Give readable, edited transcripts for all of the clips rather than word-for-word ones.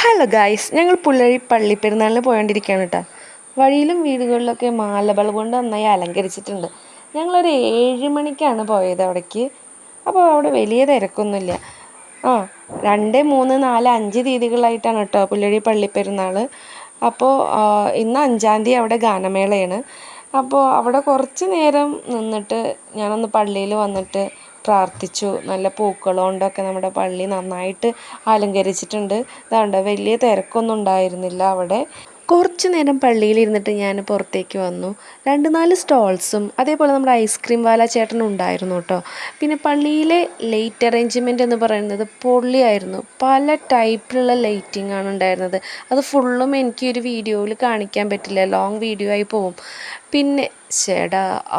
Hello guys, ഞങ്ങൾ പുല്ലഴി പള്ളിപ്പെരുന്നാളിന് പോയോണ്ടിരിക്കുകയാണ് കേട്ടോ. വഴിയിലും വീടുകളിലൊക്കെ മാലകൾ കൊണ്ട് നന്നായി അലങ്കരിച്ചിട്ടുണ്ട്. ഞങ്ങളൊരു 7 മണിക്കാണ് പോയത് അവിടേക്ക്. അപ്പോൾ അവിടെ വലിയ തിരക്കൊന്നുമില്ല. 2, 3, 4, 5 തീയതികളായിട്ടാണ് കേട്ടോ പുല്ലഴി പള്ളിപ്പെരുന്നാൾ. അപ്പോൾ ഇന്ന് 5-ാം തീയതി അവിടെ ഗാനമേളയാണ്. അപ്പോൾ അവിടെ കുറച്ച് നേരം നിന്നിട്ട് ഞാനൊന്ന് പള്ളിയിൽ വന്നിട്ട് പ്രാർത്ഥിച്ചു. നല്ല പൂക്കൾ കൊണ്ടൊക്കെ നമ്മുടെ പള്ളി നന്നായിട്ട് അലങ്കരിച്ചിട്ടുണ്ട്. അതുകൊണ്ട് വലിയ തിരക്കൊന്നും ഉണ്ടായിരുന്നില്ല അവിടെ. കുറച്ച് നേരം പള്ളിയിലിരുന്നിട്ട് ഞാൻ പുറത്തേക്ക് വന്നു. 2-4 സ്റ്റോൾസും അതേപോലെ നമ്മുടെ ഐസ്ക്രീം വാല ചേട്ടനും ഉണ്ടായിരുന്നു കേട്ടോ. പിന്നെ പള്ളിയിലെ ലൈറ്റ് അറേഞ്ച്മെൻ്റ് എന്ന് പറയുന്നത് പൊള്ളിയായിരുന്നു. പല ടൈപ്പിലുള്ള ലൈറ്റിംഗ് ആണ് ഉണ്ടായിരുന്നത്. അത് ഫുള്ളും എനിക്ക് ഒരു വീഡിയോയിൽ കാണിക്കാൻ പറ്റില്ല, ലോങ് വീഡിയോ ആയി പോവും. പിന്നെ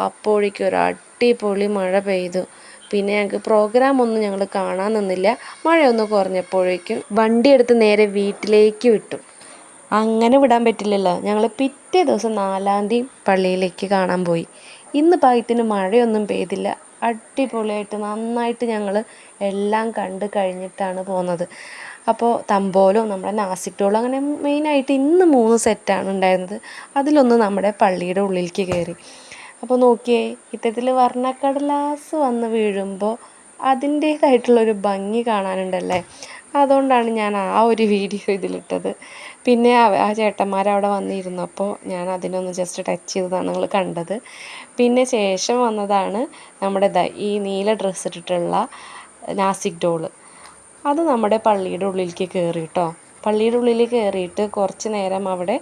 അപ്പോഴേക്കും ഒരു അടിപൊളി മഴ പെയ്തു. പിന്നെ ഞങ്ങൾക്ക് പ്രോഗ്രാമൊന്നും ഞങ്ങൾ കാണാൻ നിന്നില്ല. മഴയൊന്ന് കുറഞ്ഞപ്പോഴേക്കും വണ്ടി എടുത്ത് നേരെ വീട്ടിലേക്ക് വിട്ടു. അങ്ങനെ വിടാൻ പറ്റില്ലല്ലോ. ഞങ്ങൾ പിറ്റേ ദിവസം 4-ാം തീയതി പള്ളിയിലേക്ക് കാണാൻ പോയി. ഇന്ന് ഭാഗ്യത്തിന് മഴയൊന്നും പെയ്തില്ല. അടിപൊളിയായിട്ട് നന്നായിട്ട് ഞങ്ങൾ എല്ലാം കണ്ട് കഴിഞ്ഞിട്ടാണ് പോകുന്നത്. അപ്പോൾ തമ്പോലും നമ്മുടെ നാസിക് ഡോളും അങ്ങനെ മെയിനായിട്ട് ഇന്ന് 3 സെറ്റാണ് ഉണ്ടായിരുന്നത്. അതിലൊന്ന് നമ്മുടെ പള്ളിയുടെ ഉള്ളിലേക്ക് കയറി. അപ്പോൾ നോക്കിയേ, ഇത്തരത്തിൽ വർണ്ണക്കടലാസ് വന്ന് വീഴുമ്പോൾ അതിൻ്റേതായിട്ടുള്ളൊരു ഭംഗി കാണാനുണ്ടല്ലേ. അതുകൊണ്ടാണ് ഞാൻ ആ ഒരു വീഡിയോ ഇതിലിട്ടത്. പിന്നെ ആ ചേട്ടന്മാരവിടെ വന്നിരുന്നപ്പോൾ ഞാൻ അതിനൊന്ന് ജസ്റ്റ് ടച്ച് ചെയ്തതാണ് നിങ്ങൾ കണ്ടത്. പിന്നെ ശേഷം വന്നതാണ് നമ്മുടെ ഈ നീല ഡ്രസ്സ് ഇട്ടിട്ടുള്ള നാസിക് ഡോള്. അത് നമ്മുടെ പള്ളിയുടെ ഉള്ളിലേക്ക് കയറി കേട്ടോ. പള്ളിയുടെ ഉള്ളിൽ കയറിയിട്ട് കുറച്ച് നേരം അവിടെ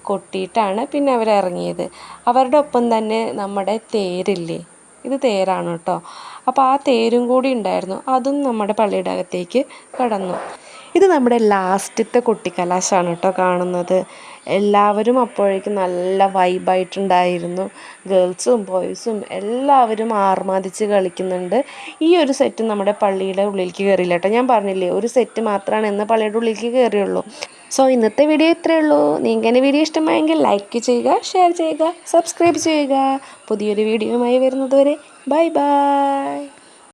കൊട്ടിയിട്ടാണ് പിന്നെ അവരിറങ്ങിയത്. അവരുടെ ഒപ്പം തന്നെ നമ്മുടെ തേരില്ലേ, ഇത് തേരാണ് കേട്ടോ. അപ്പോൾ ആ തേരും കൂടി ഉണ്ടായിരുന്നു. അതും നമ്മുടെ പള്ളിയുടെ അകത്തേക്ക് കടന്നു. ഇത് നമ്മുടെ ലാസ്റ്റത്തെ കൊട്ടിക്കലാശമാണ് കേട്ടോ കാണുന്നത്. എല്ലാവരും അപ്പോഴേക്കും നല്ല വൈബായിട്ടുണ്ടായിരുന്നു. ഗേൾസും ബോയ്സും എല്ലാവരും ആർമാദിച്ച് കളിക്കുന്നുണ്ട്. ഈ ഒരു സെറ്റ് നമ്മുടെ പള്ളിയുടെ ഉള്ളിലേക്ക് കയറിയില്ല കേട്ടോ. ഞാൻ പറഞ്ഞില്ലേ, ഒരു സെറ്റ് മാത്രമാണ് ഇന്ന് പള്ളിയുടെ ഉള്ളിലേക്ക് കയറിയുള്ളൂ. സോ ഇന്നത്തെ വീഡിയോ ഇത്രയേ ഉള്ളൂ. നിങ്ങൾക്ക് വീഡിയോ ഇഷ്ടമായെങ്കിൽ ലൈക്ക് ചെയ്യുക, ഷെയർ ചെയ്യുക, സബ്സ്ക്രൈബ് ചെയ്യുക. പുതിയൊരു വീഡിയോയുമായി വരുന്നതുവരെ ബൈ ബൈ.